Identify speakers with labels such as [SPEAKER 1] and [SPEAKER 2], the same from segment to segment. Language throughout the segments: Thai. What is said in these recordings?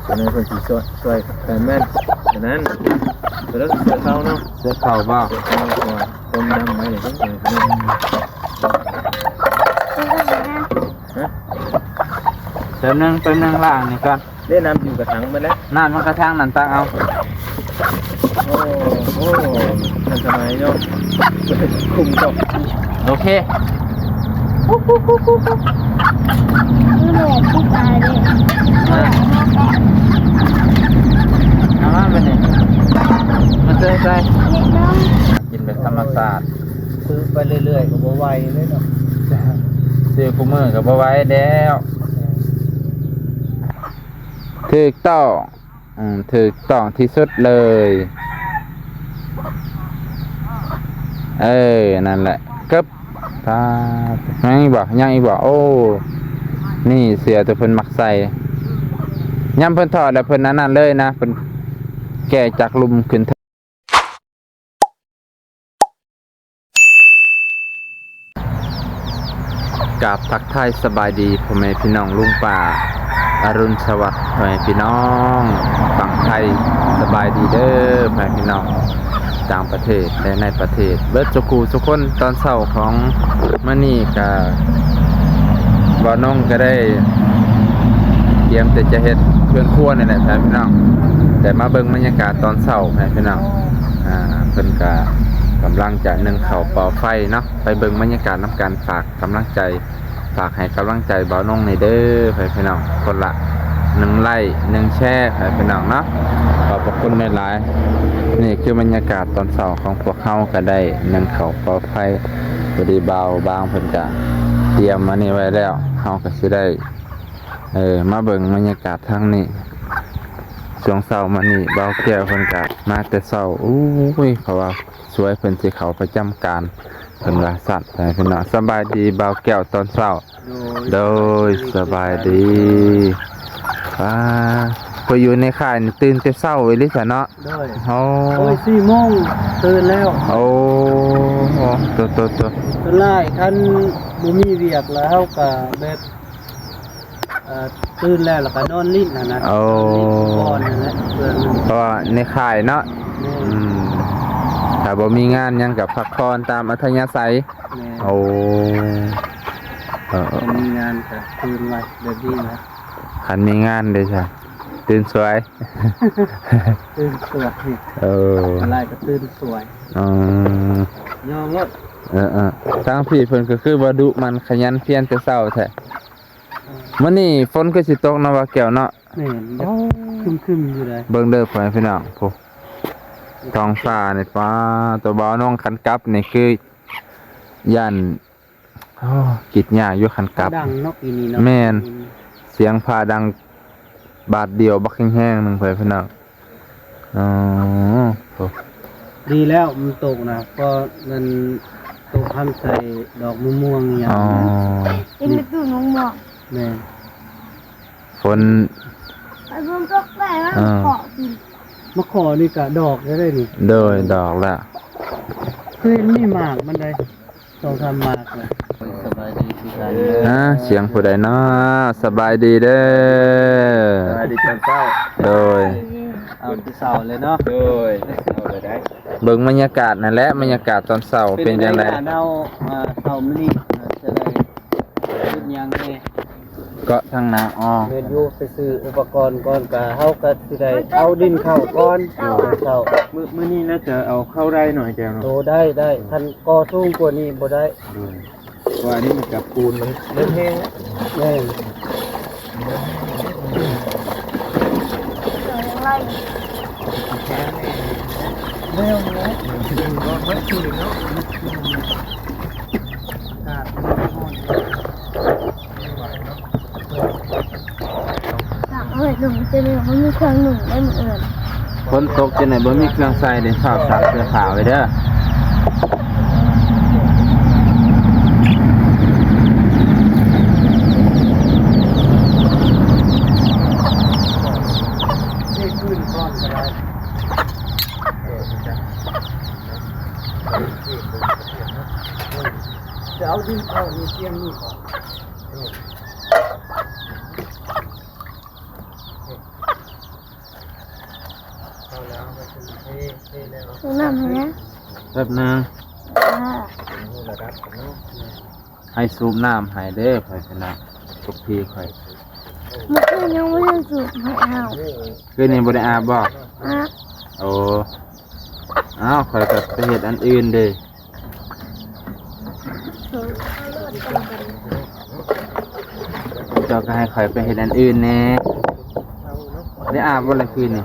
[SPEAKER 1] อันนั้นคนที่ช่วยแต่แม่นอันนั้นแล้วเสือเขาเนาะ
[SPEAKER 2] เสื้อเข่าบ้า
[SPEAKER 1] เสือเขาก่อนต้มน้ำไว้เลยต้องเสือฮะ
[SPEAKER 2] เติมนึงล่างนี่ก่อน
[SPEAKER 1] เล่นน้ำอยู่กระถังไปแล้ว
[SPEAKER 2] น้ำมันกระทั่งนั่นตักเอา
[SPEAKER 1] โอ้โหทันสมัยเนาะคุมตก
[SPEAKER 2] โอเค
[SPEAKER 3] นี่แหละที่ตายเลย
[SPEAKER 2] เอามาไปนี่มาเจอใจ
[SPEAKER 3] เล็กน้อง
[SPEAKER 2] กินแบบธรรมศาสตร์
[SPEAKER 1] ซื้อไปเรื่อยๆก็บ่ไหวเลยเนาะ
[SPEAKER 2] ซื้อคู่มือกับบ่ไหว้แล้วถูกต้องถูกต้องที่สุดเลยนั่นแหละกึบตายังอีกบอกโอ้นี่เสือตัวเพิ่นมักใส่ย่ำเพิ่นถอดแล้วเพิ่นนั่นเลยนะเพิ่นแก่จากลุมขึ้นกับทักทายสบายดีพ่อแม่พี่น้องลุงป่าอรุณสวัสดิ์พ่อแม่พี่น้องฝั่งไทยสบายดีเด้อพ่อแม่พี่น้องต่างประเทศและในประเทศเบิดจุกูทุกคนตอนเช้าของมื้อนี้ก็บ่น้องก็ได้เตรียมแต่จะเฮ็ดเครื่องครัวนี่แหละพ่อแม่พี่น้องแต่มาเบิ่งบรรยากาศตอนเช้าพ่อแม่พี่น้องเพิ่นก็กำลังจะนึ่งข้าวเป่าไฟเนาะไปเบิ่งบรรยากาศน้ำกันฝากกำลังใจฝากให้กำลังใจบ่าวน้องในเด้อพี่น้องคนละ1 ไลค์1 แชร์พี่น้องเนาะขอบพระคุณหลายๆนี่คือบรรยากาศตอนเช้าของพวกเฮาก็ได้นึ่งข้าวเป่าไฟพอดีบ่าวบางเพิ่นก็เตรียมมานี่ไว้แล้วเฮาก็สิได้มาเบิ่งบรรยากาศทางนี้ช่วงเช้ามานี่บ่าวแก้วเพิ่นก็มาแต่เช้าอู้ยเพราะว่าสวยเพิ่นสิเข้าประจำการเพิ่นว่าสัตว์พี่น้องสบายดีบ่าวแก้วตอนเช้าโดยสบายดีพออยู่ในค่ายนี่ตื่นแต่เช้าเว้ยลิซะเนาะ
[SPEAKER 1] ด้วย
[SPEAKER 2] โอ้
[SPEAKER 1] โอ้ย4 โมงตื่นแล้ว
[SPEAKER 2] โอ้ตัว
[SPEAKER 1] ตื่นไล่คันบ่มีเวียกแล้วเฮาก็แบบตื่นแล้วก็นอนลิ้นนะ
[SPEAKER 2] โอ้
[SPEAKER 1] ก่อนนั่นแหละเพื่อน
[SPEAKER 2] เพราะว่าในค่ายเนาะถ้าบ่มีงานหยังกับพักผ่อนตามอัธยาศัยโอ้
[SPEAKER 1] มีงานก็ตื่นไว้เดี๋ยวนี้นะ
[SPEAKER 2] คันมีงานเด้จ้ะตื่นสวย
[SPEAKER 1] ตื่นสวยอะไรก็ตื่นสวยยอมรถ
[SPEAKER 2] ทางพี่เพิ่นก็คือว่าดุมันขยันเพียรแต่เช้าแท้มื้อนี้ฝนก็สิตกเนาะว่าแก้วเนาะ
[SPEAKER 1] แม่นคึมๆอยู่เลย
[SPEAKER 2] เบิ่งเด้อพ่อพี่น้องโหท้องฟ้านี่ฟ้าตัวบ่าวน้องคันกลับนี่คือย่านกิดหญ้าอยู่คันกลับ
[SPEAKER 1] ดังเนาะปีนี้เนาะ
[SPEAKER 2] แม่นเสียงพาดังบาทเดียวบักแห้งๆนึงพ่อพี่น้อง
[SPEAKER 1] ดีแล้วมันตกนะก็มันตกทำใส่ดอกม่วงอย่าง
[SPEAKER 3] เป็นประตูน้องหมอก
[SPEAKER 1] แม่
[SPEAKER 2] ฝน
[SPEAKER 3] ไอ้พวกตกแต่ว่าเกาะกิน
[SPEAKER 1] มะขอนี่กะดอกได้นี่
[SPEAKER 2] โดยดอกละ
[SPEAKER 1] เคยมีหมากมันได้ต้องทำหมากเลยสบายดีที่กัน
[SPEAKER 2] เสียงผู้ใดเนาะสบายดีเด้อ
[SPEAKER 1] สบายดีตอนเช้า
[SPEAKER 2] โดย
[SPEAKER 1] เอาที่เช้าเลยเนาะโดยเอาเลยได้
[SPEAKER 2] เบิ่งบรรยากาศนั่นแหละบรรยากาศตอนเช้าเป็นจังได๋
[SPEAKER 1] เอาเช้ามื้อนี้จะได้ขึ้นยังแน่
[SPEAKER 2] ก็ทางนา
[SPEAKER 1] เดินอยู่ไปซื้ออุปกรณ์ก่อนก็เฮาก็สิได้เอาดินเข้าก่อนเช้า
[SPEAKER 2] มื้อนี้น่าจะเอาเข้าได้หน่อยแก้วเนาะ
[SPEAKER 1] โตได้คันก่อสูงกว่านี้บ่ได้
[SPEAKER 2] ว่าอันนี้มันกับปูนมัน
[SPEAKER 1] เล่นแห้งแม่
[SPEAKER 3] อะไร
[SPEAKER 1] แม่นะก็ไม่คือเนาะ
[SPEAKER 3] หนุ่มจะมีเขามีเครื่องหนุ่มได้เหมือนอื่น
[SPEAKER 2] ฝนตกจังได๋บ่มีเครื่องใส่เด้ฝากซักเสื้อผ้าไว้เด้อ
[SPEAKER 1] จะเอาดินเข้าในเตียงนี่ก่อน
[SPEAKER 3] สูบน้ำนะ
[SPEAKER 2] แป๊บนึงให้สูบน้ำให้เด้อข่อยพี่น้องทุกทีข่อย
[SPEAKER 3] เมื่อคืนยังไม่ได้สูบให้เอา
[SPEAKER 2] คืนนี้บ่ได้อาบบ่
[SPEAKER 3] อ่ะ
[SPEAKER 2] โอ้อ้าวข่อยก็ไปเฮ็ดอันอื่นเด้
[SPEAKER 3] สูบ
[SPEAKER 2] เจ้าก็ให้ข่อยไปเฮ็ดอันอื่นแหน่ได้อาบบ่ละคืนนี่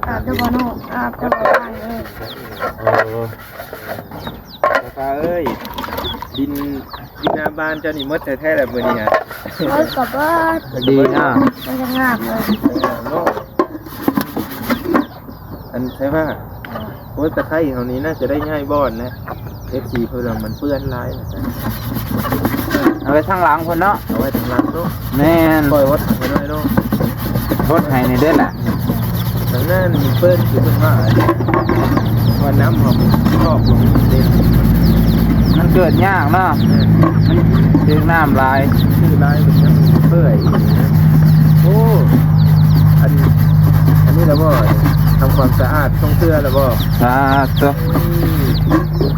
[SPEAKER 3] อาบตะวันออกอาบตะวันตายเลย
[SPEAKER 2] โอ้
[SPEAKER 1] ราคาเอ้ยดินหน้าบ้านเจ้านี่มดแท้ๆแหละมื้อนี้ฮะ
[SPEAKER 3] ร้อยกว่าบาท
[SPEAKER 2] ดีนะ
[SPEAKER 3] มันจะงามเลย
[SPEAKER 1] เนาะอันใช่ป่ะโอ้ตะไคร้เท่านี้น่าจะได้ง่ายบ่อนนะ FC เพิ่นว่ามันเปื้อนหลายนะจ๊ะ
[SPEAKER 2] เอาไปทางหลังพุ่นเนาะ
[SPEAKER 1] เอาไว้ทางหลังเนาะ
[SPEAKER 2] แม่น
[SPEAKER 1] ปล่อยวัดไปหน่อยเนาะ
[SPEAKER 2] รถให้นี่เด้อล่ะ
[SPEAKER 1] ทางนั้นมีเปิ้นคือเพิ่นว่าว่าน้ำหอมชอบลงเด่น
[SPEAKER 2] มันเกิดยากเนาะมันดึงน้ำลาย
[SPEAKER 1] ชื่อลายมันยังเปื่อยนะโอ้อันนี้แล้วบ่ทำความสะอาดต้องเสื้อแล้วบ่
[SPEAKER 2] สาธุ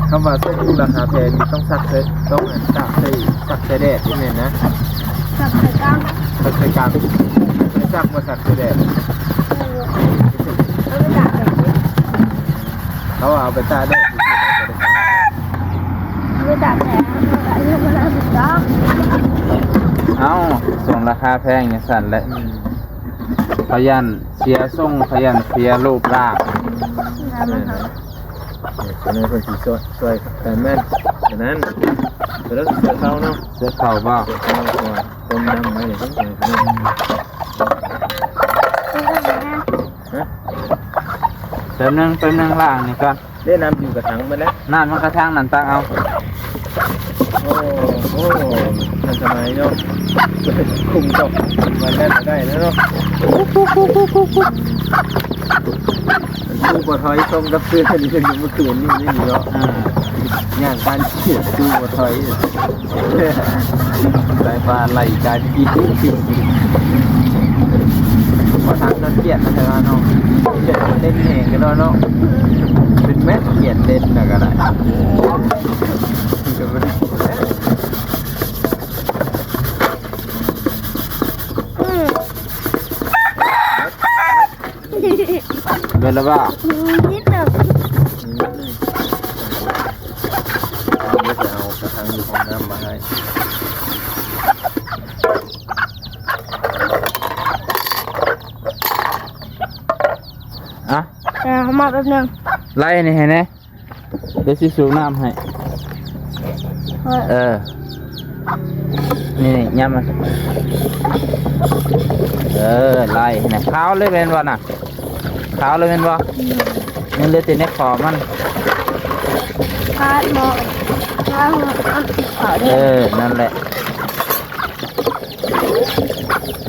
[SPEAKER 1] คำว่าส้มราคาแพงนี่ต้องซักเลยต้องซักใส่แดดนี่แม่นนะ
[SPEAKER 3] สับใส่กัง
[SPEAKER 1] ซักใส่กลางไม่ซักมาซักใส่แดด
[SPEAKER 3] แล้วก็ดักแบบนี้
[SPEAKER 1] เขาเอาไปตากแดด
[SPEAKER 3] แล้วก็ดักแผลแล้วก็ยังไม่ได้ถูกต้อง
[SPEAKER 2] เอ้าส่งราคาแพงอย่างสั่นแหละพยันเสียส่งพยันเสียรูปร่าง
[SPEAKER 3] น้ำมันหอม
[SPEAKER 1] คนนั้นคนสีช่วยแต่แม่นฉะนั้นแล้วเสือเขาเนาะ
[SPEAKER 2] เสื้อเข่าบ่
[SPEAKER 1] เสือเขาก่อนต้มน้ำไว้เลยต้องใส่ขนม
[SPEAKER 3] แล้วก็นะ
[SPEAKER 1] ฮะ
[SPEAKER 2] เติมนึงล่างนี่ก่อน
[SPEAKER 1] ได้น้ำอยู่กระถังมาแล้ว
[SPEAKER 2] น้ำมันกระทั่งนั่นตักเอา
[SPEAKER 1] โอ้มันสมัยเนาะคุมตกมันแน่นได้แล้วเนาะตู้ปลาทอยต้มกับเสื้อนี่เป็นเมื่อคืนนี่นี่เนาะย่างการเฉียดตู้ปลาทอยสายฟ้าไหลการกินพอทางนั้นเกลียดนะแต่ว่าเนาะเกลียดเล่นแหงกันเนาะเป็นแม่เกลียดเล่นนะก็ได้ก็ไม่ได้
[SPEAKER 2] เป็นแล้วบ่
[SPEAKER 3] นิดหนึ่ง
[SPEAKER 1] เดี๋ยวจะเอากระถางอยู่ของน้ำมาให้
[SPEAKER 2] อ่ะ
[SPEAKER 3] เขามาแป๊บนึง
[SPEAKER 2] ไล่นี่ให้แน่เดี๋ยวสิสูบน้ำให้นี่ย่ำมาไล่ให้แน่ขาวเลยเป็นบ่น่ะขาวเลยเป็นบ่มันเหลือแต่ในขอบมัน
[SPEAKER 3] พาดหมอพาดหัวอันขาวด้วย
[SPEAKER 2] นั่นแหละ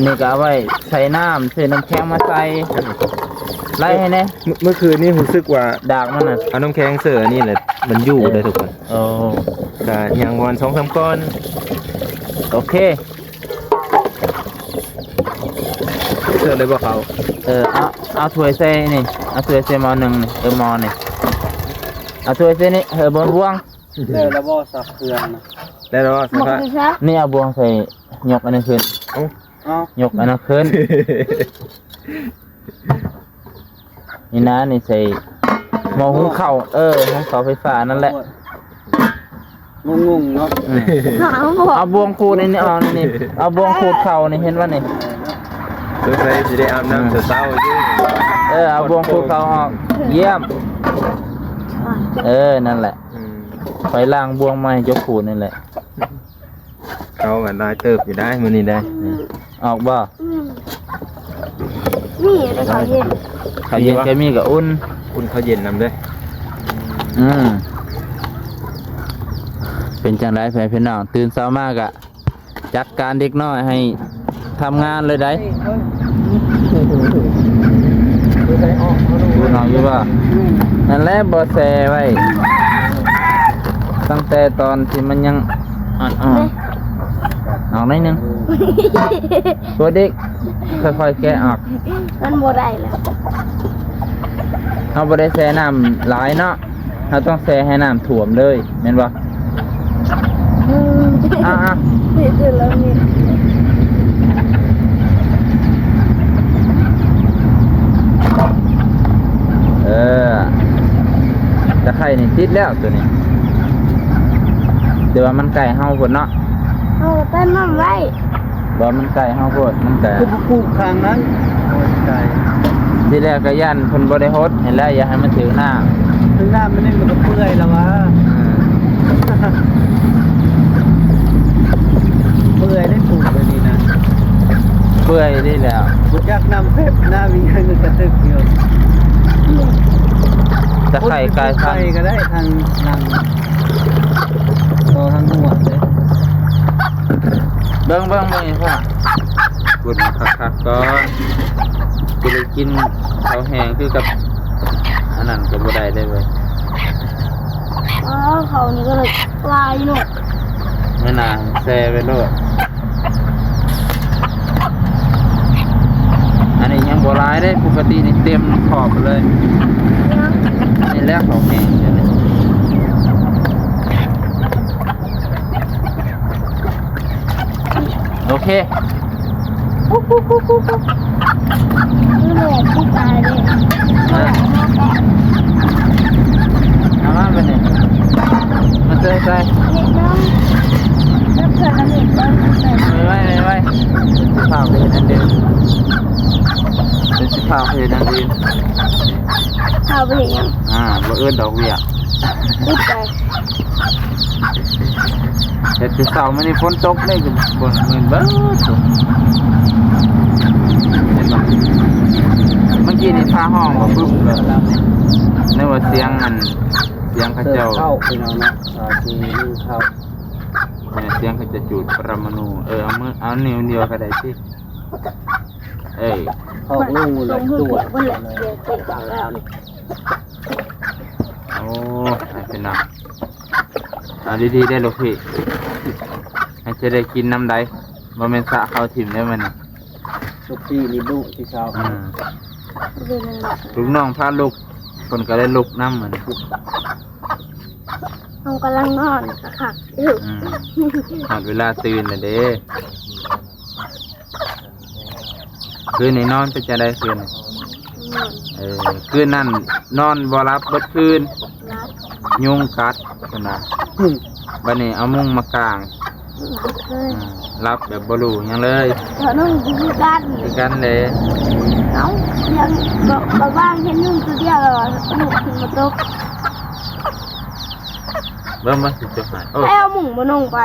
[SPEAKER 2] นี่ก็เอาไว้ใส่น้ำใส่น้ำแข็งมาใส่ไล่ให้แน่
[SPEAKER 1] เมื่อคืนนี้รู้สึกว่า
[SPEAKER 2] ดากมันน่ะ
[SPEAKER 1] เอาน้ำแข็งเสือนี่แหละมันอยู่เลยทุกคน
[SPEAKER 2] โอ้
[SPEAKER 1] ก็ยังวัน2-3ก้อน
[SPEAKER 2] โอเค
[SPEAKER 1] เสือเลยบ่เขา
[SPEAKER 2] เอาถ้วยใส่นี่เอาถ้วยใส่หม้อหนึ่งนี่หม้อนี่เอาถ้วยใส่นี่บนบ่วง
[SPEAKER 1] เสือแล้วบ่สับเครื่องนะได้แล้ว
[SPEAKER 3] หม
[SPEAKER 1] สั
[SPEAKER 3] อก
[SPEAKER 1] ก
[SPEAKER 3] ดีซะ
[SPEAKER 2] นี่เอาบ่วงใส่ยกอันนั้นขึ้นยกอันนั้นขึ้นนี่นะนี่ใส่หม้อหุงข้าวหุงข้าวไฟฟ้านั่นแหละ
[SPEAKER 1] งงๆเนาะ
[SPEAKER 3] หางหมอ
[SPEAKER 2] เอาบ่วงขูดนี่เอานี่เอาบ่วงขูดข้าวนี่เห็นว่านี่
[SPEAKER 1] สงสัยสิได้อาบน้ำเช้าๆอยู่
[SPEAKER 2] เอาบ่วงขูดข้าวออกเยี่ยมนั่นแหละไปล้างบ่วงใหม่ยกขูดนี่แหละ
[SPEAKER 1] เขากันได้เติบอยู่ได้มื้อนี้ได้
[SPEAKER 2] ออกบ่
[SPEAKER 3] นี่อะไรเขาเย็น
[SPEAKER 2] ข้าวเย็นแค่มีกับอุ่น
[SPEAKER 1] คุณเขาเย็นนำเด้อ
[SPEAKER 2] เป็นจังไรแฟนพี่น้องตื่นเช้ามากอะจัดการเด็กน้อยให้ทำงานเลยได้ดูน้องอยู่ป่ะนั่นแหละบอแซไว้ตั้งแต่ตอนที่มันยังอ่อนๆออกหน่อยหนึงตัวเด็กค่อยๆแกะออก
[SPEAKER 3] มันโมได้แล้ว
[SPEAKER 2] เราบ่ได้แช่น้ำหลายเนาะเราต้องแช่ให้น้ำท่วมเลยแม่นบ่อ่ะ
[SPEAKER 3] นี่เจอแล้วนี่
[SPEAKER 2] เออตะไคร่นี่ติดแล้วตัวนี้เดี๋ยวว่ามันไก่เฮาพุ่นเนาะ
[SPEAKER 3] เอาเต้นน้ำไว้
[SPEAKER 2] บ่มันไก่เฮาพุ่นมันไก่
[SPEAKER 1] คือปลูกทางนั้นโอ้ยไกล
[SPEAKER 2] ทีแรกก็ย่านเพิ่นบ่ได้ฮดเห็นแล้วอย่าให้มันถึงหน้า
[SPEAKER 1] ถึงหน้ามันนี่มันก็เปื่อยแล้ววะเปื่อยได้ปลูกแบบนี้นะ
[SPEAKER 2] เปื่อยได้แล้ว
[SPEAKER 1] บุจักน้ำเพชรหน้ามีเงินกระตึกอยู่
[SPEAKER 2] ตะไคร่กายพัน
[SPEAKER 1] ไป
[SPEAKER 2] ธุ์
[SPEAKER 1] ก็ได้ทางนั่งต่อทางหัวเลย
[SPEAKER 2] เบิ่งอีกพ่อกุดคักๆก่อนจะได้กินข้าวแห้งคือกับอันนั้นก็บ่ได้เลยเว้ย
[SPEAKER 3] อ๋อเขานี่ก็เลยลายหนู
[SPEAKER 2] ไม่นานแซ่ไปโลดอันนี้ยังบ่หลายได้ปกตินี่เต็มขอบเลย นี่แรกของแห้งใช่ไหมโอเค
[SPEAKER 3] นี่แหละที่ตายเลย
[SPEAKER 2] เอามาไปเนี่ยมาเจอใจ
[SPEAKER 3] นี่น้องรับเพื่อนแล้วนี่ต้นแต่
[SPEAKER 2] ไม่ไว้สิพาไปนั่นเดิมเป็นสิพาไปนั่นเดิม
[SPEAKER 3] เอาไปยัง
[SPEAKER 2] บ่เอื้อนดอกเบี้ย
[SPEAKER 3] ติดใจ
[SPEAKER 2] แต่ที่เสาร์มันนี่ฝนตกเลยก็บ่เหมือนเบ้อเห็นบ่เมื่อกี้นี่ฟ้าห้องบ่ปึ๊บเลยนึกว่าเสียงมันเสียงเขา
[SPEAKER 1] เสิร์
[SPEAKER 2] เจ้า
[SPEAKER 1] ฟเข้าพี่น้องเนาะที่นี่เข้า
[SPEAKER 2] เนี่ยเสียงเขาจะจูดปรมาณูเอามือเอานิ้วเดียวก็ได้สิเอ้ย
[SPEAKER 1] เข้าลูกเลย
[SPEAKER 3] ตร
[SPEAKER 1] ตัว
[SPEAKER 3] วันแหละเดี๋ยวติดบอกแล้วนี่
[SPEAKER 2] โอ้ให้เป็นน้ำเอาดีๆได้ลูกพี่ให้จะได้กินน้ำใดบ่แม่นสระเข้าถิ่มได้มันน่ะ
[SPEAKER 1] ลูกพี่นี่ลูกที่เช้า
[SPEAKER 2] อืม
[SPEAKER 3] เป็นอะไร
[SPEAKER 2] ลูกน้องพาลูกคนก็ได้ลูกน้ำเหมือน
[SPEAKER 3] เขากำลังนอนกะขักอยู่
[SPEAKER 2] หอดเวลาตื่นเลยเด้คืนนี้นอนเป็นจะได้คืนนี้คืนนั่นนอนบ่รับเบิดคืน
[SPEAKER 3] รัก
[SPEAKER 2] ยุงกัดขนาดบัดนี้เอามุ้งมากาง
[SPEAKER 3] รักเลย
[SPEAKER 2] รับแบบบ่รู้หยังเลย
[SPEAKER 3] เดี๋ยวน้องกินกัน
[SPEAKER 2] คือกันเลย
[SPEAKER 3] น้องยังบอกบ้านแค่นุ่งตัวเดียวแล้วหนูขึ้นมาตก
[SPEAKER 2] เบิ่งมาสิจะหายโอ้
[SPEAKER 3] ให้เอาหมุงมานุ่งไป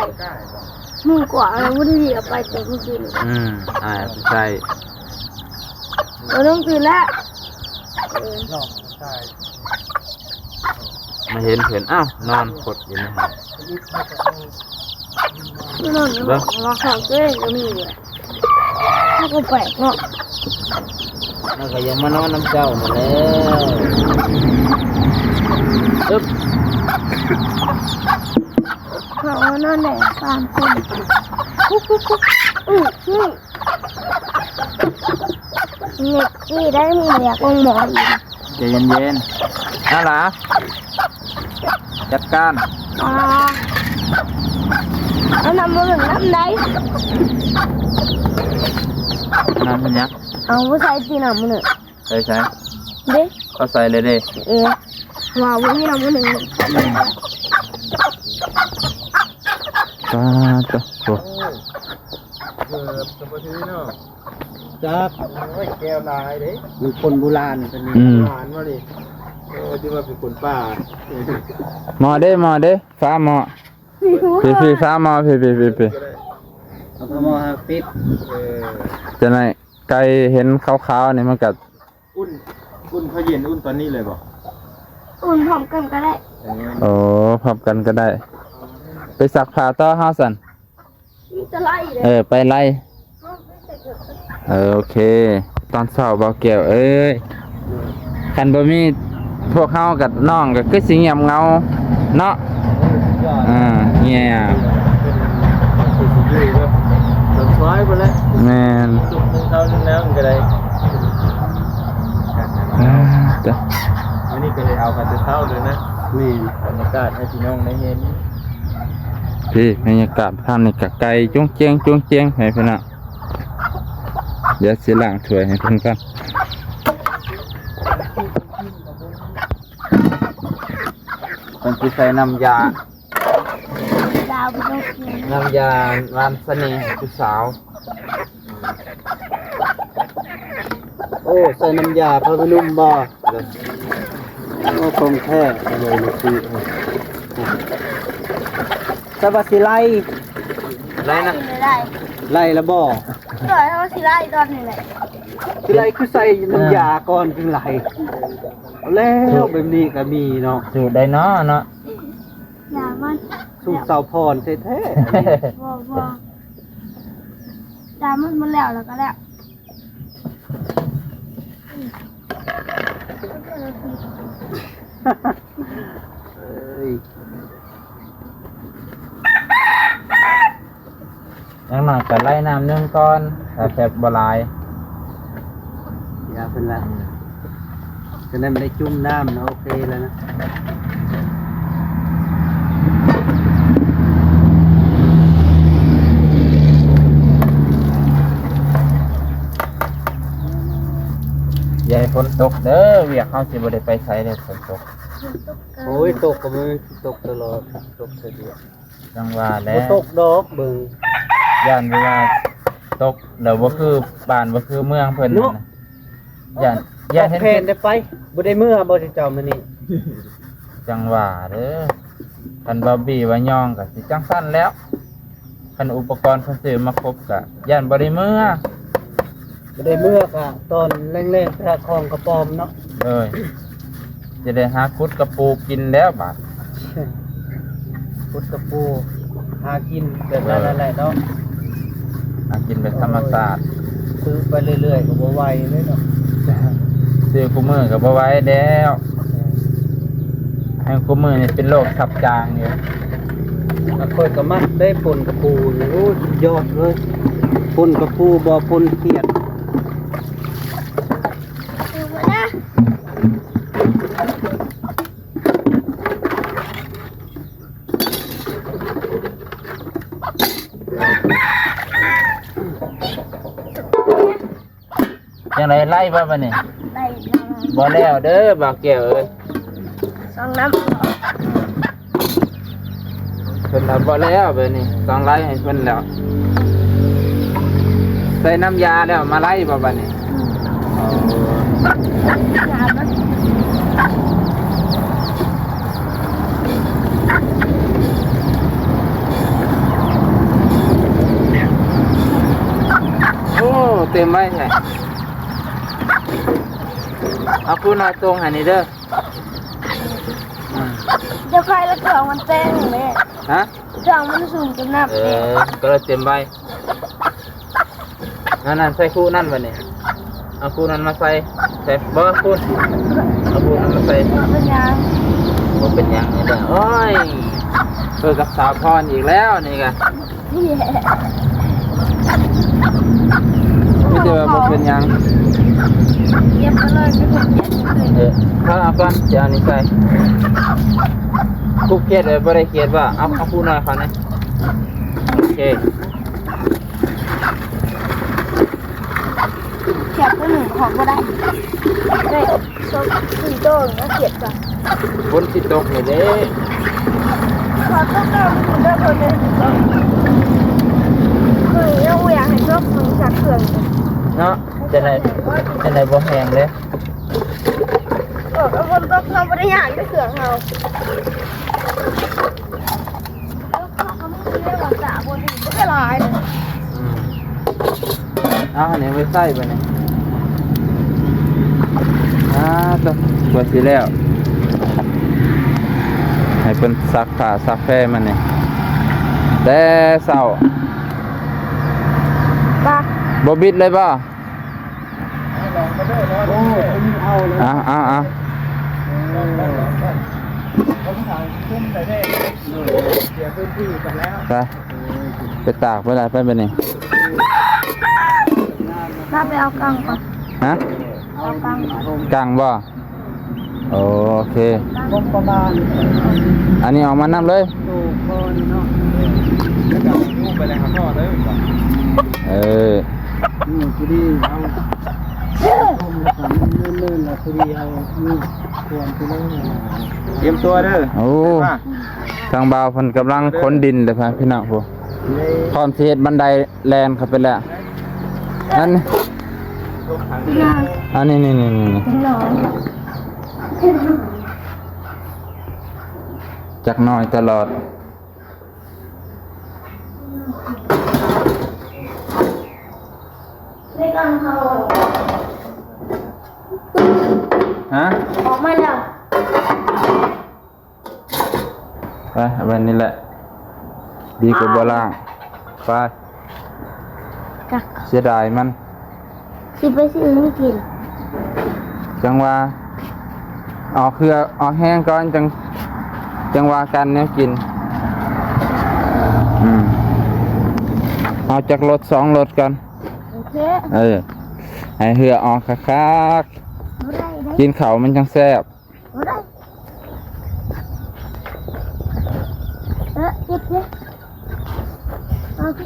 [SPEAKER 3] หมุงกว่าแล้ววุ้นเดียวไปแต่ไม่กิน
[SPEAKER 2] ใช่
[SPEAKER 3] เราต้องตื่นแล้ว
[SPEAKER 2] มาเห็นเห็นอ้าวนอนกดอยู่นะฮะ
[SPEAKER 3] ไม่นอนไม่บอกเราของตัวเองก็มีเลยถ้าก็แปลกเนาะ
[SPEAKER 2] แล้วก็ยังมานอนน้ำเจ้ามาแล้วอึ๊บ
[SPEAKER 3] เรานอนแหน่ตามคนเน็กซี่ได้มึงอยากลงหมออีก
[SPEAKER 2] ใจเย็นๆน่ารักจัดการ
[SPEAKER 3] เอาน้ำมาหนึ่งน้ำได้
[SPEAKER 2] น้ำมันยัก
[SPEAKER 3] เอาผู้ชายตีน้ำมาหนึ่ง
[SPEAKER 2] ใส่
[SPEAKER 3] เด้
[SPEAKER 2] ก็ใส่เลยเด้
[SPEAKER 3] ว่าวุ้นน้ำมาหนึ่ง
[SPEAKER 2] ตาตัวโอ้
[SPEAKER 1] จักแก้วลายเด้มีคนโบราณเป็นโบราณว่าดิที่ว่าเป็นคนป่า
[SPEAKER 2] หมอเด้ฟ้าหมอพี่ฟ้าหมอพี่
[SPEAKER 1] เอาพมอปิด
[SPEAKER 2] จะไหนไก่เห็นขาวๆนี่มันกัด
[SPEAKER 1] อุ่นพอเย็นอุ่นตอนนี้เลยบอก
[SPEAKER 3] อุ่นพร้อมกันก็ได้
[SPEAKER 2] โอ้พับกันก็ได้ ไปสักผ้าต่อห้าสัน
[SPEAKER 3] มีจะไล่เลย
[SPEAKER 2] ไปไล่โอเค ตอนเช้าเบาแก้วเอ้ยคันบ่มีพวกเฮากับน้องก็คือสิเงียบเงาเนาะเงียบ
[SPEAKER 1] ตอนช้อยไปแล้ว
[SPEAKER 2] แม่น
[SPEAKER 1] สุกนึงเท่านึงแล้วมันก็ได้
[SPEAKER 2] จ้ะ
[SPEAKER 1] นี่ก็เลยเอากันจะเท่าเลยนะ
[SPEAKER 4] นี่
[SPEAKER 1] บรรยากาศให้พี่น้องได้เห็น
[SPEAKER 2] พี่บรรยากาศทางนี่ก็ไกลจุ้งเจียงให้พี่น้องเดี๋ยวสิล้างถ้วยให้เพิ่นกันเพิ่นสิใส่น้ำยา
[SPEAKER 3] ดาวไปต้องกิน
[SPEAKER 2] น้ำยาหวานเสน่ห์ผู้สาว
[SPEAKER 4] โอ้ใส่น้ำยาพระพนุ่มบ่โอ้ตรงแท้เลยนะสิสวัสดีไล่
[SPEAKER 2] อะไรนะ
[SPEAKER 3] กินไม่ได้
[SPEAKER 4] ไล่ละบ่
[SPEAKER 3] เกิดเขาสิไล่ตอนนี้แหละ
[SPEAKER 4] สิไล่คือใส่น้ำยาก่อนจึงไล่แล้วแบบนี้ก็มีเนาะ
[SPEAKER 2] สูตรได้เนาะ
[SPEAKER 3] อย่ามัน
[SPEAKER 4] สูตรสาวพรแท้
[SPEAKER 3] บ่ดามันแล้วก็แล้ว
[SPEAKER 4] ๆเอ้ย
[SPEAKER 2] ยังหน่อยก็ไล่น้ำนึ่งก่อนแต่แซ่บบ่หลาย
[SPEAKER 4] อย่าเป็นไรจะได้ไม่ได้จุ่มน้ำนะโอเคแล้วนะ
[SPEAKER 2] อย่าให้ฝนตกเด้อเวียกเฮาสิบ่ได้ไปไสเด้อฝนตก
[SPEAKER 4] โอ้ยตกก็มันตกตลอดตกเดียว
[SPEAKER 2] จังว่าแล้
[SPEAKER 4] บ่
[SPEAKER 2] ว
[SPEAKER 4] ตกดอกเบิ่ง
[SPEAKER 2] ย่านเวลาตกแล้วบ่คือบ้านบ่คือเมืองเพิ่น
[SPEAKER 4] เนาะ
[SPEAKER 2] นะย่าน
[SPEAKER 4] ต
[SPEAKER 2] เห็
[SPEAKER 4] ก
[SPEAKER 2] น
[SPEAKER 4] แผนได้ไปบ่ได้เมื่อบ่ได้เจ้ามื้อนี้
[SPEAKER 2] จังว่าเด้อคันบ่บี้ว่าย่องก็สิจังซั่นแล้วคันอุปกรณ์เพิ่นซื้อมาครบก็ย่านบ่ได้เมือ
[SPEAKER 4] บ่ได้เมื่อก็ตอนแรงๆพระคองกระปอมเนาะ
[SPEAKER 2] เอ้ยจะได้หาคุดกระปูกินแล้วบาด
[SPEAKER 4] พุดกระปูหากินแบบนั้นแหละเนาะ
[SPEAKER 2] หากินแบบธรรมชาติ
[SPEAKER 4] ซื้อไปเรื่อยๆก็บ่ไหวเลยเนาะ
[SPEAKER 2] ซื้อคู่มือก็บ่ไหวแล้วให้คู่มือนี่เป็นโรคทับจางอยู่
[SPEAKER 4] แล้วค่อยก็มักได้ปนกระปูนี่โอ้สุดยอดเลยปนกระปูบ่ปนเขียด
[SPEAKER 3] ดูมานะ
[SPEAKER 2] จังไดไล่บ่บัดนี้
[SPEAKER 3] ไล่
[SPEAKER 2] บ่แล้วเด้อบ่าวแก้วเอ้ย
[SPEAKER 3] สองน้
[SPEAKER 2] เพิ่นเอาบ่แล้วบัดนี้ต้องไล่ให้เพิ่นแล้วใส่น้ำยาแล้วมาไล่บ่บัดนี้
[SPEAKER 3] ำอย่ามัน
[SPEAKER 2] โอ้เต็มไว้แท้เอาคู่น้อยตรงให้นี่เด้ออืม
[SPEAKER 3] เดี๋ยวใครละเกลือมันแต้งเลย
[SPEAKER 2] ฮะ
[SPEAKER 3] เครื่องมันสูงจนนับ
[SPEAKER 2] ก็เลยเต็มใบนั่นใส่คู่นั่นวะเนี่ยเอาคู่นั้นมาใส่บ่คู่เอาคู่นั้นมาใส่
[SPEAKER 3] เป็นยัง
[SPEAKER 2] บ่เป็นหยังนี่เด้อโอ้ยกับสาวพรอีกแล้วนี่กะ
[SPEAKER 3] นี่
[SPEAKER 2] ไม่เจอบ่เป็นหยัง
[SPEAKER 3] เย็บไปเลยไม่ถูกเย็บเลย
[SPEAKER 2] ถ้าเอาก่อนจะเอานี่ใส่คุกเกลียดเลยบ่ได้เกลียดว่าเอาคู่หน่อยเขานะโอเค
[SPEAKER 3] เขียบตัวหนึ่งของก็ได้ได้ส้มสี่โต้งแล้วเขียบก่อน
[SPEAKER 2] ฝนสิตกนี่เด้
[SPEAKER 3] ขอต้องการถึงได้คนเลยคือยังอยากให้ชอบมึงจากเครื่อง
[SPEAKER 2] เนาะจะได้บ่แห้งเด้
[SPEAKER 3] คนก็เราไม่ได้อยากได้เครื่องเราเขาไม่ได้หวังจ่าบนหินไม่เป็นไร
[SPEAKER 2] เอาอันนี้ไว้ใส่ไปเนี่ยตัวตัวสีแล้ว ให้เป็นซักผ้าซักแพร่มันเนี่ยแต่เศร้า
[SPEAKER 3] บ้า
[SPEAKER 2] บบิดเลยป่ะ
[SPEAKER 4] โอ้ยเอาเลย
[SPEAKER 2] อ่ะ
[SPEAKER 4] เสียพื้นที่ไปแล้ว
[SPEAKER 2] ไปตากไปอะไรไปเนี่ย
[SPEAKER 3] บ้าไปเอากลางก่อน
[SPEAKER 2] ฮะ
[SPEAKER 3] เอากลางก่อน
[SPEAKER 2] กลางบ่ โอเค
[SPEAKER 4] กบประมาณ
[SPEAKER 2] อันนี้ออกมานํเลย
[SPEAKER 4] โตพอนี่เนาะ
[SPEAKER 1] แล้วก็ลูกไปเลยครับพ่อเลยก่อน
[SPEAKER 2] เออ
[SPEAKER 4] นี่คือดีเอาต้มแล้วก็เลื่อนๆแล้วคือดีเอานี่ควรคือเลย
[SPEAKER 1] เตรียมตัวเด้อ
[SPEAKER 2] โอ้
[SPEAKER 1] มา
[SPEAKER 2] ทางบ่าวเพิ่นกำลังขนดินเลยพี่น้องผู้
[SPEAKER 4] เลย
[SPEAKER 2] พร้อมสิเฮ็ดบันไดแลนเข้าไปแล้วอันนี้
[SPEAKER 3] งาน
[SPEAKER 2] อันนี้นี่
[SPEAKER 3] จังหนอน
[SPEAKER 2] จักหน่อยตลอด
[SPEAKER 3] ในการเขา
[SPEAKER 2] ฮะ
[SPEAKER 3] ออกมาแล้ว
[SPEAKER 2] ไปเอาไว้นี่แหละ ดีกว่าบ่ล่างไป
[SPEAKER 3] กัก
[SPEAKER 2] เสียดายมัน
[SPEAKER 3] สิไปซื้อให้กิน
[SPEAKER 2] จังว่าออกเครือออกแห้งก่อนจังว่ากันเนี่ยกินเอาจากรถ2รถกัน
[SPEAKER 3] โอเค
[SPEAKER 2] ให้เหือออกคัก
[SPEAKER 3] บ่ได้ได้
[SPEAKER 2] ๆกินเขาวมันจังแซ่บ
[SPEAKER 3] บ่ได้เจ็บเลยเอาสิ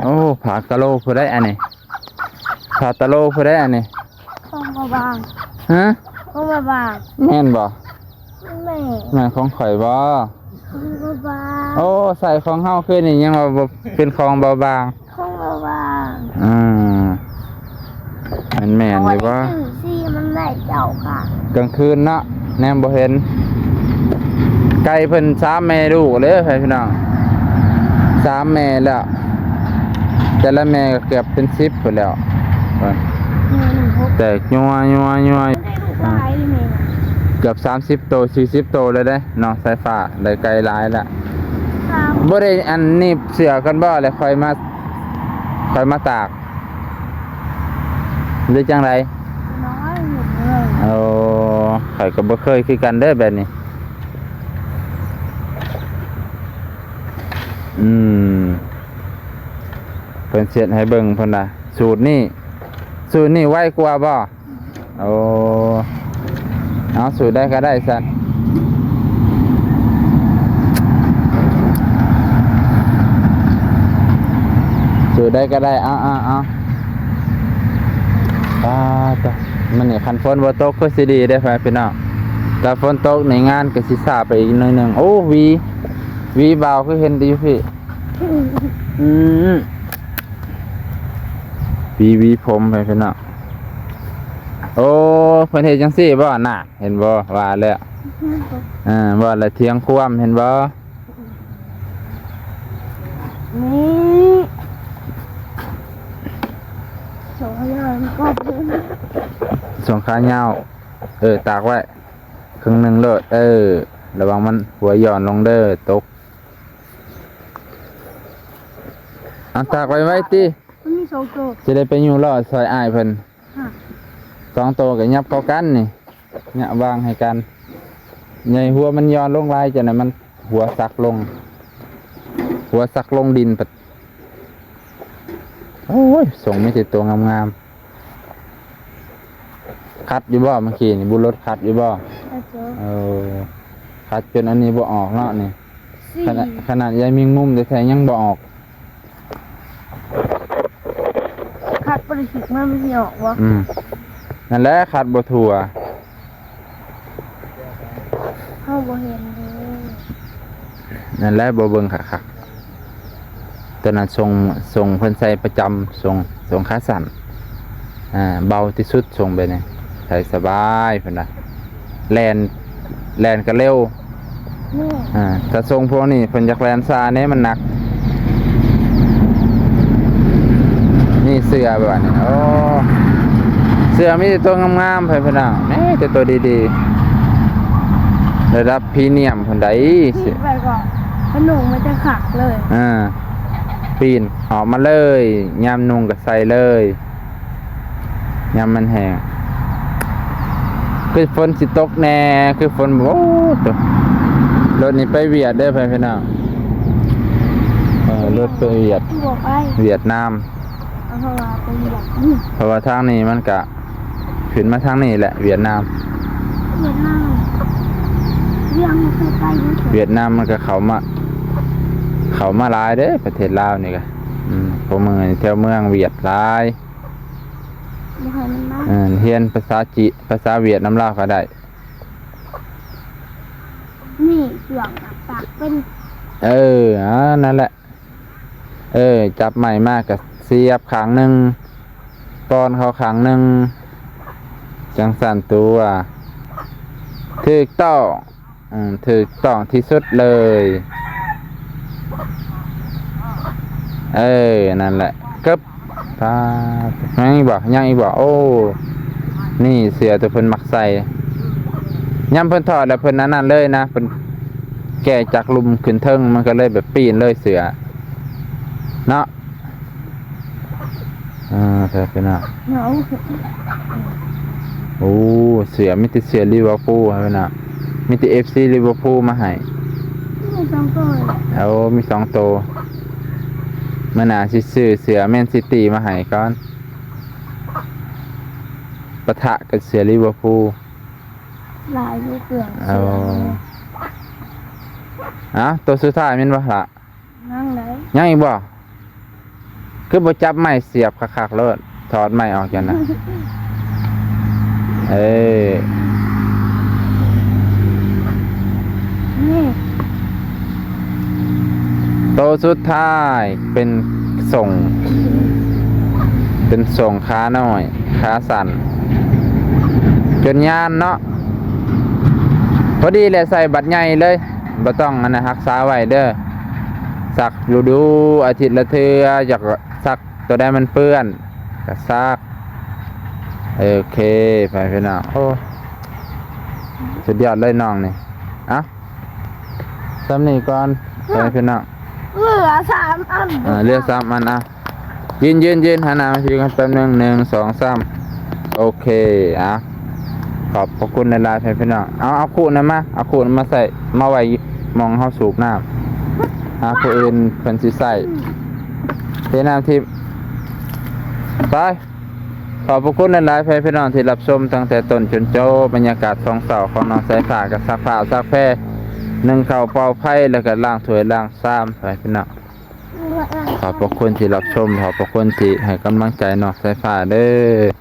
[SPEAKER 2] โอ้ผากะโลผู้ได้อันนี้ผาตะโลผู้ได้อันนี้
[SPEAKER 3] ต้องมาบาง
[SPEAKER 2] ฮะ
[SPEAKER 3] ต้องมาบาง
[SPEAKER 2] แม่นบ่
[SPEAKER 3] แม่
[SPEAKER 2] แม่นของข่อยบ่
[SPEAKER 3] ต้องมาบาง
[SPEAKER 2] โอ้ใส่ของเฮาคือนี่ยังว่าบ่เป็นของเบาบาง
[SPEAKER 3] ต้องมาบาง
[SPEAKER 2] มันแม่นอยู่บ่
[SPEAKER 3] ซื้อซี่มันได้เจ้าค่ะ
[SPEAKER 2] กลางคืนเนาะแนมบ่เห็นไก่เพิ่น3แม่ลูกเลยพี่น้อง3แม่แล้วแต่ละแม่ก็เกือบเป็น10พุ่นแล้วแต่ยัว
[SPEAKER 3] ได้ลูกหลายเลยแม่
[SPEAKER 2] เกือบ30โต40โตเลยเด้น้องสายฟ้าได้ไก่หลายแล้ว
[SPEAKER 3] ครับ
[SPEAKER 2] บ่ได้อันนี้เสือกันบ่แล้วค่อยมาตากหรือจังได
[SPEAKER 3] น้อยหมดเลย
[SPEAKER 2] เอาข่อยก็บ่เคยคือกันเด้อแบบนี้เพิ่นเสียดให้เบิ่งเพิ่นน่ะสูตรนี่ไวกว่าบ่โอ้เอาสูตรได้ก็ได้ซั่นสูตรได้ก็ได้เอาต่อมันนี่คันฝนบ่ตกก็สิดีได้อพี่น้องถ้าฝนตกในงานก็สิซาไปอีกหน่อยหนึงโอ้วีเบาคือเห็นดีอยู่พี่วีผมไปพี่น้องโอ้เพิ่นเฮ็ดจังซี่บ่น่ะเห็นบ่ว่าแล้วบ่ละเที่ยงความเห็นบ่
[SPEAKER 3] นี่โซ่ยาวก็เป็น
[SPEAKER 2] ส่งขายาวตากไว้ครึ่งหนึงเลยระวังมันหัวหย่อนลงเด้อตกเอาตากไว้ติ
[SPEAKER 3] มันมีโซ่โต
[SPEAKER 2] จะได้ไปอยู่รอดซอยอ้ายเพิ่น
[SPEAKER 3] ค่ะ
[SPEAKER 2] 2โตก็ยับเข้ากันนี่เนี่ยวางให้กันใหญ่หัวมันย้อนลงลายจังได๋มันหัวสักลงดินปัดโอ้ยส่งไม่ติดตัวงามๆคัดอยู่บ่เมื่อกี้นี่บุรถคัดอยู่บ่
[SPEAKER 3] แล้วเจอ
[SPEAKER 2] คัดจนอันนี้บ่ออกเนาะนี่
[SPEAKER 3] สี่
[SPEAKER 2] ขนาดยายมีมุมแต่แท้ยังบ่ออก
[SPEAKER 3] คัดบริสุทธิ์มันไม่ใช่ออกวะ
[SPEAKER 2] นั่นแหละคัดบ่ทั่ว
[SPEAKER 3] เข้าบ่เห็นเลย
[SPEAKER 2] นั่นแหละบ่เบิ่งคักๆตอนนั้นส่งเพิ่นใส่ประจำส่งขาสั้นเบาที่สุดส่งไปนี่ใส่สบายเพิ่นน่ะแล่นก็เร็ว
[SPEAKER 3] นี่
[SPEAKER 2] ถ้าทรงพวกนี้เพิ่นอยากแลนซาเนี่ยมันหนักนี่เสื้อแบบนี้โอ้เสื้อมีแต่ตัวงามๆเพิ่นน่ะแม่แต่ตัวดีๆระดับพรีเมียมเพิ่นได้
[SPEAKER 3] คิดไปก่อนขนมมันจะขักเลย
[SPEAKER 2] ปีนออกมาเลยยามนุ่งก็ใส่เลยยามมันแห้งคือฝนสิตกแน่คือฝนโอ้ตัวรถนี้ไปเวียดได้อพี่น้องรถไปเวียด
[SPEAKER 3] บอกไป
[SPEAKER 2] เวียดนาม
[SPEAKER 3] เอาเข้ามาเป็นแบบ
[SPEAKER 2] เพราะว่าทางนี้มันกะ ขึ้นมาทางนี้แหละเวียดนาม
[SPEAKER 3] เวียดนามเรื่องมันเคยไปอยู่
[SPEAKER 2] เวียดนามมันก็เขามาหลายเด้อประเทศลาวนี่ก็พวกมึงแถวเมืองเวียดหลาย
[SPEAKER 3] บ่เคยมันมา
[SPEAKER 2] เรียนภาษาเวียดนามลาวก็ได้
[SPEAKER 3] นี่เสื่องอะปากเป็น
[SPEAKER 2] นั่นแหละจับใหม่มากกับเสียบขางหนึ่งป้อนเขาขางหนึ่งจังสั่นตัวถูกต้องถูกต้องที่สุดเลยนั่นแหละกึบพายังอีกบ่โอ้นี่เสือตัวเพิ่นมักใส่ย่ำเพิ่นถอดแล้วเพิ่นนั่นเลยนะเพิ่นแก่จากลุมขึ้นเทิงมันก็เลยแบบปีนเลยเสือเนาะเธอเป็นอ่ะ
[SPEAKER 3] เหงา
[SPEAKER 2] โอ้เสือมิติเสือลิเวอร์พูลเป็นอ่ะมิติFCลิเวอร์พูลมาให้
[SPEAKER 3] ไม่ต้องตัวเลย
[SPEAKER 2] มี2ตัวมันน่าสิซื้อเสือแมนซิตี้มาให้ก่อนปะทะกับเสือลิเวอร์พูล
[SPEAKER 3] ลายอยู่เปลือง
[SPEAKER 2] ตัวสุดท้ายแม่นบ่ล่ะ
[SPEAKER 3] นั่งไหน
[SPEAKER 2] ยังอีกบ่คือบ่จับไม้เสียบคักๆแล้วถอดไม้ออกจังนะ
[SPEAKER 3] นี่
[SPEAKER 2] ตัวสุดท้ายเป็นส่งขาน้อยขาสั่นจนยานเนาะพอดีเลยใส่บัตรใหญ่เลยบ่ต้องรักษาไว้เด้อสักดูอาทิตย์ละเทื่ออยากสักตัวใดมันเปื้อนก็ซักโอเคไปพี่น้องโอ้สุดยอดเลยน้องนี่ซ้ำนี่ก่อนไปพี่น้อง
[SPEAKER 3] เหลือ3 อัน
[SPEAKER 2] เลือก3 อันยืนหันหน้ามาทีกันแป๊บนึง1 2 3โอเคขอบพระคุณในไลน์พี่น้องเอาขูดมาใส่มาไว้มองเฮาสูบน้ำผู้อื่นเพิ่นสิใส่เทน้ำทิพย์ไปขอบพระคุณในไลน์พี่น้องที่รับชมตั้งแต่ต้นจนจบบรรยากาศสองเสาของน้องสายฟ้ากับซักผ้าซักแพร่นึ่งข้าวเป่าไผ่แล้วก็ล้างถ้วยล้างซ้ำไปพี่น้องขอบพระคุณที่รับชมขอบพระคุณที่ให้กำลังใจน้องสายฟ้าเด้อ